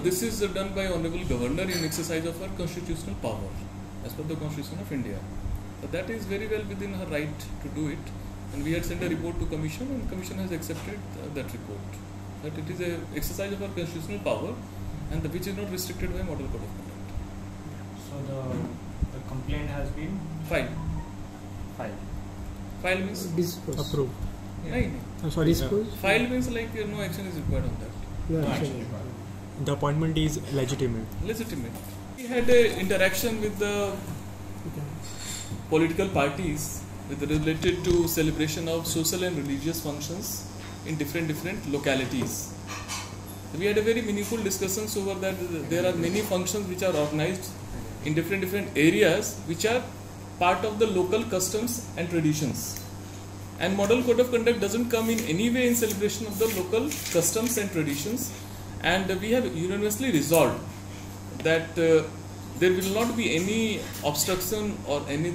This is done by Honorable Governor in exercise of her constitutional power as per the Constitution of India. That is very well within her right to do it, and we had sent a report to Commission, and Commission has accepted that report. That it is a exercise of her constitutional power, and which is not restricted by Model Code of Conduct. So the complaint has been Filed. File means approved. Sorry, disposed. File means like no action is required on that. No action. The appointment is legitimate. We had an interaction with the political parties related to celebration of social and religious functions in different localities. We had a very meaningful discussion over that. There are many functions which are organized in different areas which are part of the local customs and traditions. And Model Code of Conduct doesn't come in any way in celebration of the local customs and traditions. And we have unanimously resolved that there will not be any obstruction or any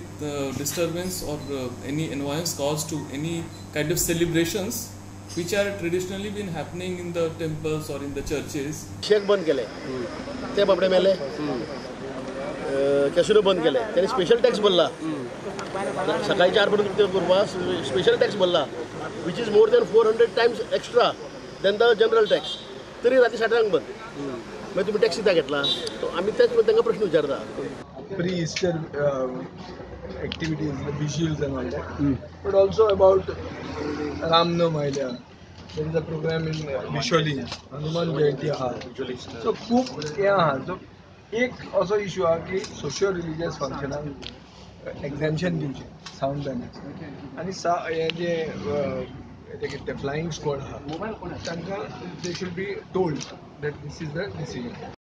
disturbance or any annoyance caused to any kind of celebrations which are traditionally been happening in the temples or in the churches. Shake बंद केले ते बाबडे मेले casino बंद केले त्यांनी special tax भरला सकाळी 4 पर्यंत करपा स्पेशल टॅक्स भरला which is more than 400 times extra than the general tax. तरी रात्री 7 बंद मग तुम्ही टॅक्स किती घेतला तो आम्ही त्याच त्यांना प्रश्न विचारता pre Easter activities, the visuals and all that, but also about Ramnam Ailya. There is a program in visually Hanuman Jayanti ha. So खूप या हा so एक असो इशू हा की सोशियो रिलीजियस फंक्शनाक exemption दिवचे साऊंड बॅनर्स आणि हे जे फ्लाइंग स्क्वॉड हा तांकां they should be told that this is the decision.